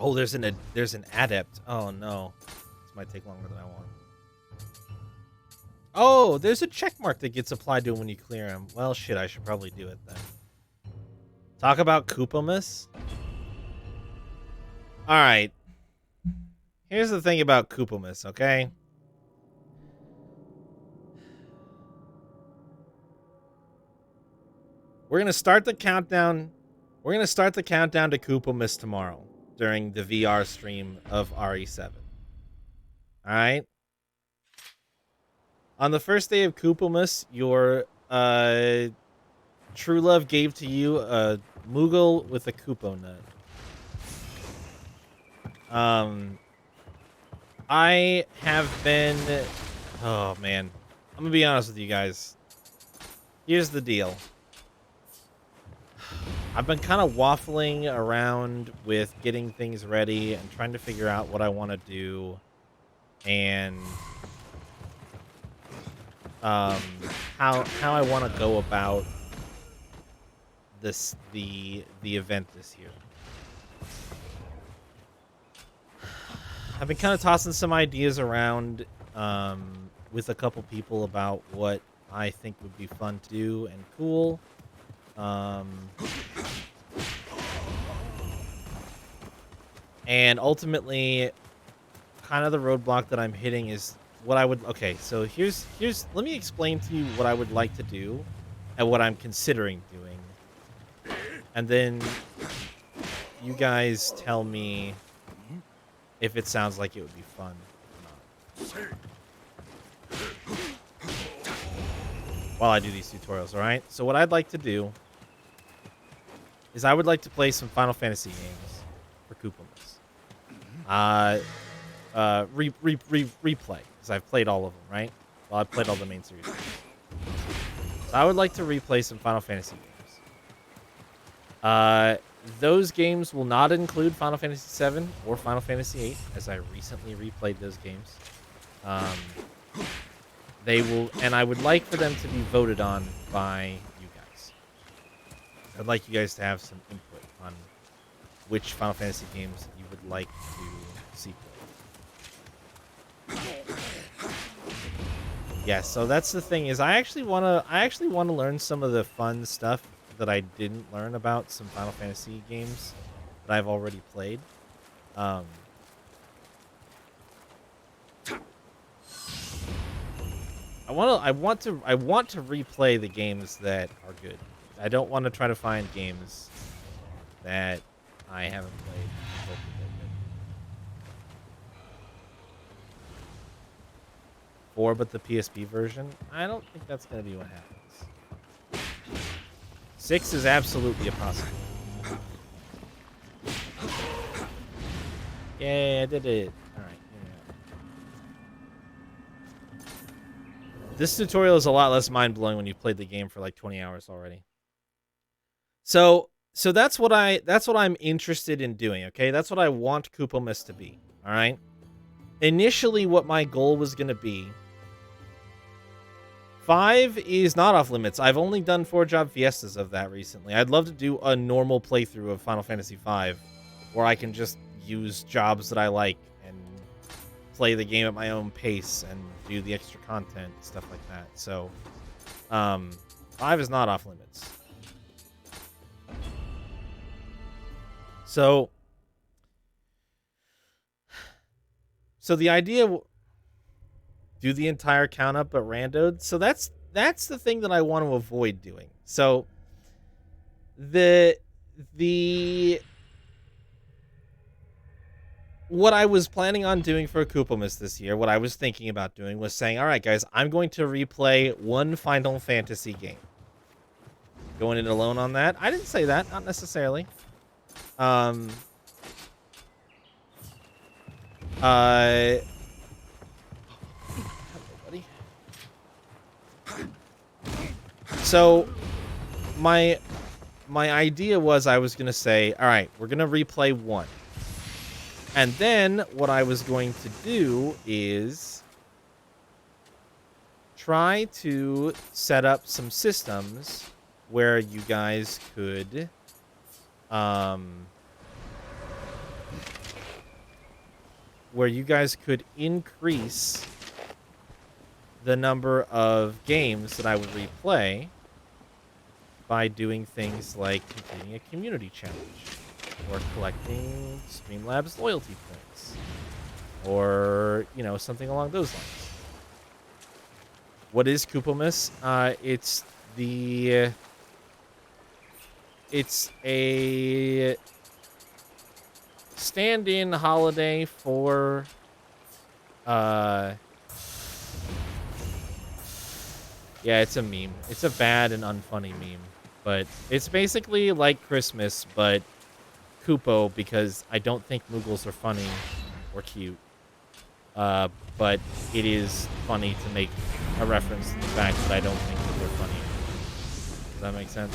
Oh, there's an adept. Oh no, this might take longer than I want. Oh, there's a check mark that gets applied to him when you clear him. Well, shit, I should probably do it then. Talk about Koopamus. All right. Here's the thing about Koopamus, okay? We're gonna start the countdown. We're gonna start the countdown to Koopamus tomorrow during the VR stream of RE7. All right. On the first day of Koopamus, your true love gave to you a Moogle with a Koopo nut. I have been. Oh man, I'm gonna be honest with you guys. Here's the deal. I've been kind of waffling around with getting things ready and trying to figure out what I want to do, and how I want to go about the event this year. I've been kind of tossing some ideas around with a couple people about what I think would be fun to do and cool. And ultimately, kind of the roadblock that I'm hitting is what I would... Okay, so here's let me explain to you what I would like to do and what I'm considering doing. And then you guys tell me if it sounds like it would be fun or not. While I do these tutorials, alright? So what I'd like to do is I would like to play some Final Fantasy games for Koopamus. Replay, because I've played all of them, right? Well, I've played all the main series games. So I would like to replay some Final Fantasy games. Those games will not include Final Fantasy VII or Final Fantasy VIII, as I recently replayed those games. They will, and I would like for them to be voted on by you guys. I'd like you guys to have some input on which Final Fantasy games you would like to see played. Yeah, so that's the thing is I actually want to learn some of the fun stuff that I didn't learn about some Final Fantasy games that I've already played. I want to replay the games that are good. I don't want to try to find games that I haven't played. But the PSP version, I don't think that's going to be what happens. 6 is absolutely a possibility. Yeah, I did it. All right. Yeah. This tutorial is a lot less mind-blowing when you've played the game for like 20 hours already. So that's what I'm interested in doing, okay? That's what I want Koopamus to be, all right? Initially, what my goal was going to be... 5 is not off limits. I've only done 4-job fiestas of that recently. I'd love to do a normal playthrough of Final Fantasy V where I can just use jobs that I like and play the game at my own pace and do the extra content, stuff like that. So, 5 is not off limits. So the idea... Do the entire count up at randoed. So that's the thing that I want to avoid doing. So what I was planning on doing for Koopamus this year, what I was thinking about doing was saying, all right, guys, I'm going to replay one Final Fantasy game. Going in alone on that? I didn't say that, not necessarily. So, my idea was I was going to say, all right, we're going to replay 1. And then what I was going to do is try to set up some systems where you guys could where you guys could increase the number of games that I would replay by doing things like completing a community challenge or collecting Streamlabs loyalty points or, something along those lines. What is Koopamas? It's a stand-in holiday for yeah, it's a meme. It's a bad and unfunny meme, but it's basically like Christmas, but Koopo, because I don't think Moogles are funny or cute. But it is funny to make a reference to the fact that I don't think that they're funny. Does that make sense?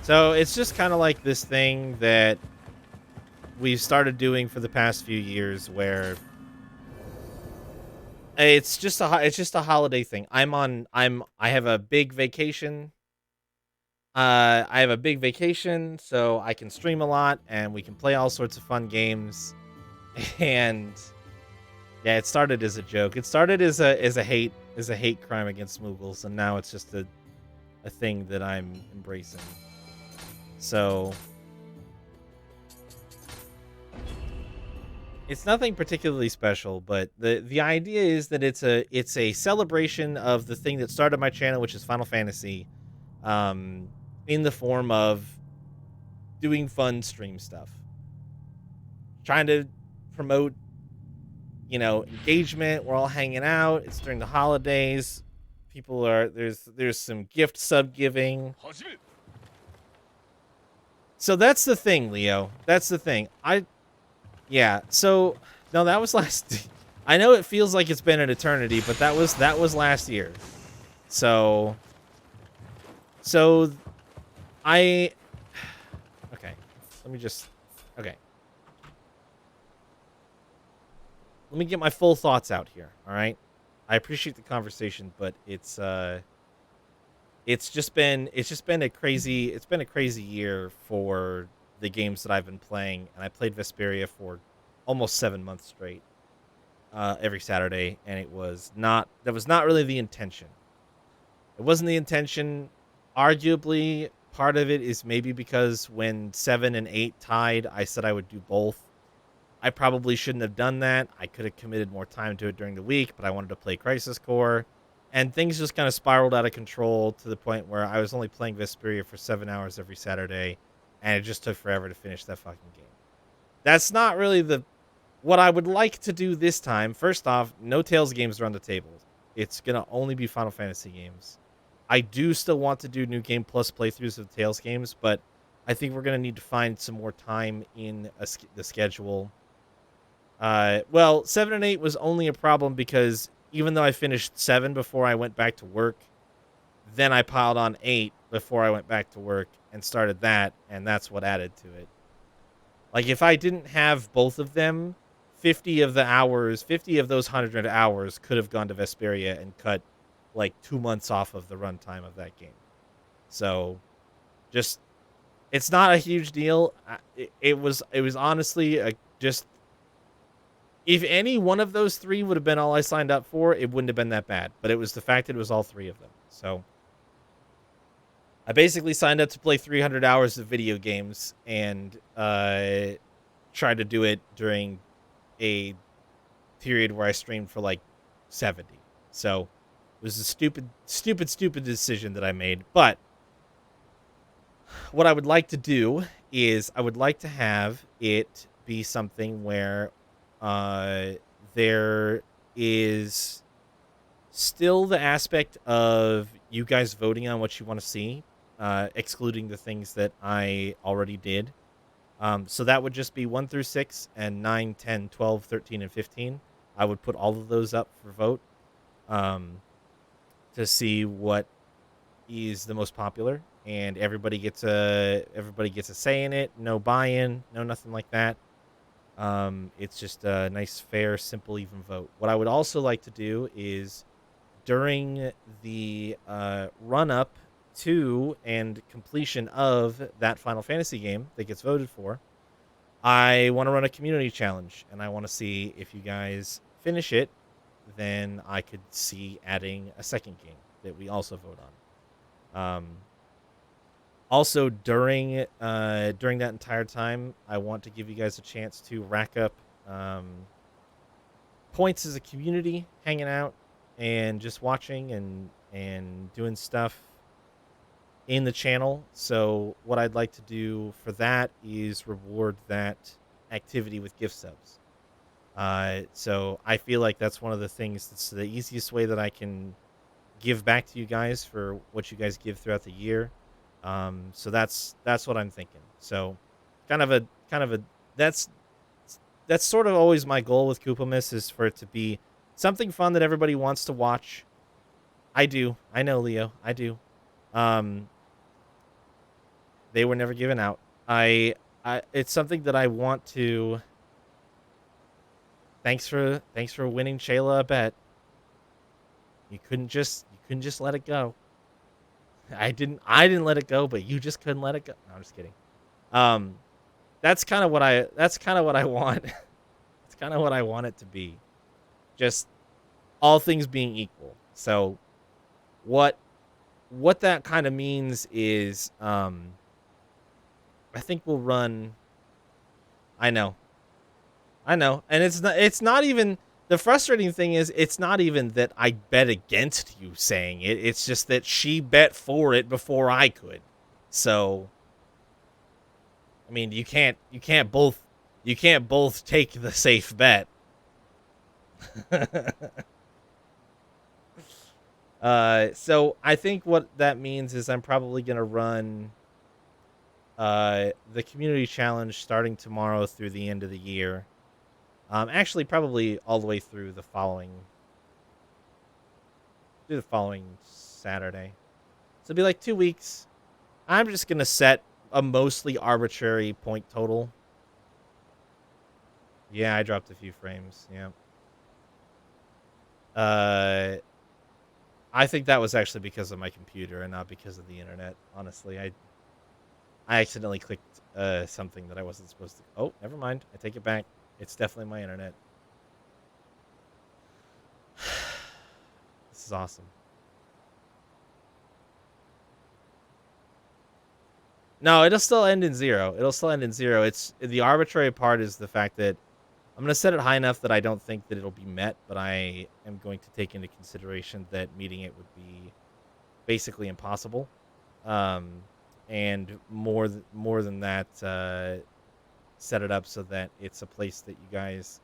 So it's just kind of like this thing that we've started doing for the past few years, where it's just a holiday thing. I have a big vacation. I have a big vacation, so I can stream a lot, and we can play all sorts of fun games. And yeah, it started as a joke. It started as a hate crime against Moogles, and now it's just a thing that I'm embracing. So it's nothing particularly special, but the idea is that it's a celebration of the thing that started my channel, which is Final Fantasy, in the form of doing fun stream stuff, trying to promote, engagement. We're all hanging out. It's during the holidays. People are there's some gift sub giving. So that's the thing, Leo. That's the thing. Yeah. So no, that was last. I know it feels like it's been an eternity, but that was last year. So I. Okay. Let me just. Okay. Let me get my full thoughts out here. All right. I appreciate the conversation, but it's just been a crazy year for the games that I've been playing, and I played Vesperia for almost 7 months straight, every Saturday, and that was not really the intention. It wasn't the intention. Arguably, part of it is maybe because when 7 and 8 tied, I said I would do both. I probably shouldn't have done that. I could have committed more time to it during the week, but I wanted to play Crisis Core. And things just kind of spiraled out of control to the point where I was only playing Vesperia for 7 hours every Saturday, and it just took forever to finish that fucking game. That's not really what I would like to do this time. First off, no Tales games are on the table. It's going to only be Final Fantasy games. I do still want to do New Game Plus playthroughs of Tales games, but I think we're going to need to find some more time in the schedule. Well, 7 and 8 was only a problem because even though I finished 7 before I went back to work, then I piled on 8 before I went back to work and started that, and that's what added to it. Like, if I didn't have both of them, 50 of those 100 hours could have gone to Vesperia and cut, like, 2 months off of the runtime of that game. So, just, it's not a huge deal. It was honestly just... If any one of those 3 would have been all I signed up for, it wouldn't have been that bad. But it was the fact that it was all 3 of them. So I basically signed up to play 300 hours of video games and tried to do it during a period where I streamed for like 70. So it was a stupid decision that I made. But what I would like to do is I would like to have it be something where there is still the aspect of you guys voting on what you want to see, excluding the things that I already did. So that would just be 1 through 6 and 9, 10, 12, 13, and 15. I would put all of those up for vote, to see what is the most popular, and everybody gets a say in it. No buy-in, no nothing like that. It's just a nice, fair, simple, even vote. What I would also like to do is during the run up to and completion of that Final Fantasy game that gets voted for, I want to run a community challenge, and I want to see if you guys finish it. Then I could see adding a second game that we also vote on. Also, during that entire time, I want to give you guys a chance to rack up points as a community, hanging out and just watching and doing stuff in the channel. So what I'd like to do for that is reward that activity with gift subs. So I feel like that's one of the things that's the easiest way that I can give back to you guys for what you guys give throughout the year. So that's what I'm thinking. So kind of a that's that's sort of always my goal with Koopamus is for it to be something fun that everybody wants to watch. I do. I know, Leo. I do. Um, they were never given out. I it's something that I want to. Thanks for winning Shayla a bet. You couldn't just let it go. I didn't let it go, but you just couldn't let it go. No, I'm just kidding. Um, that's kind of what I want. It's kind of what I want it to be. Just all things being equal. So what what that kind of means is I think we'll run. I know. I know. And it's not even the frustrating thing is it's not even that I bet against you saying it. It's just that she bet for it before I could. So, I mean, you can't both take the safe bet. So I think what that means is I'm probably going to run the community challenge starting tomorrow through the end of the year. Actually, probably all the way through the following Saturday. So it'll be like 2 weeks. I'm just gonna set a mostly arbitrary point total. Yeah, I dropped a few frames. Yeah. Uh, I think that was actually because of my computer and not because of the internet. Honestly, I accidentally clicked something that I wasn't supposed to. Oh, never mind. I take it back. It's definitely my internet. This is awesome. No, it'll still end in 0. It'll still end in 0. It's the arbitrary part is the fact that I'm going to set it high enough that I don't think that it'll be met, but I am going to take into consideration that meeting it would be basically impossible. Um, and more than that, set it up so that it's a place that you guys,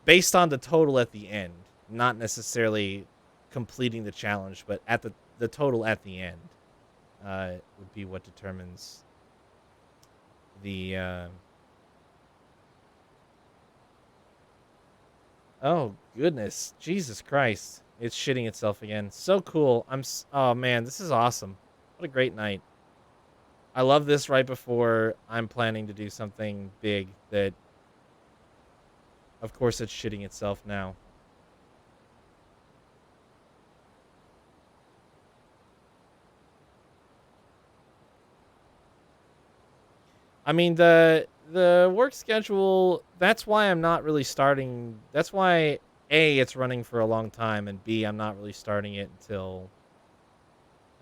based on the total at the end, not necessarily completing the challenge, but at the total at the end, would be what determines the. Oh goodness, Jesus Christ! It's shitting itself again. So cool. Oh man, this is awesome. What a great night. I love this right before I'm planning to do something big that, of course, it's shitting itself now. I mean the work schedule. That's why I'm not really starting. That's why A, it's running for a long time, and B, I'm not really starting it until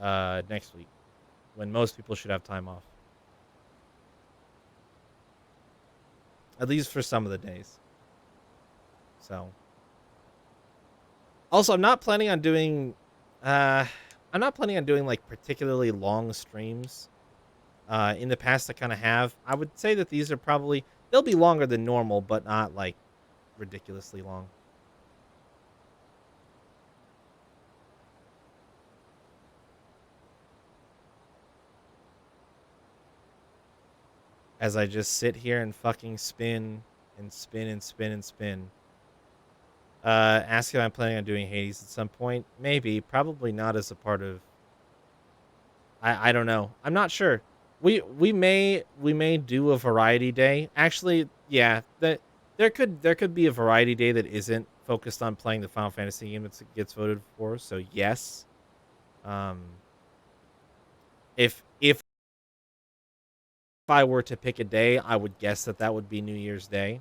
next week, when most people should have time off, at least for some of the days. So, also, I'm not planning on doing. Uh, I'm not planning on doing like particularly long streams. In the past, I kind of have. I would say that these are probably they'll be longer than normal, but not like ridiculously long. As I just sit here and fucking spin and spin and spin and spin. Ask if I'm planning on doing Hades at some point. Maybe, probably not as a part of. I don't know. I'm not sure. We may do a variety day. Actually, yeah. That there could be a variety day that isn't focused on playing the Final Fantasy game that gets voted for. So yes, um, if I were to pick a day, I would guess that that would be New Year's Day.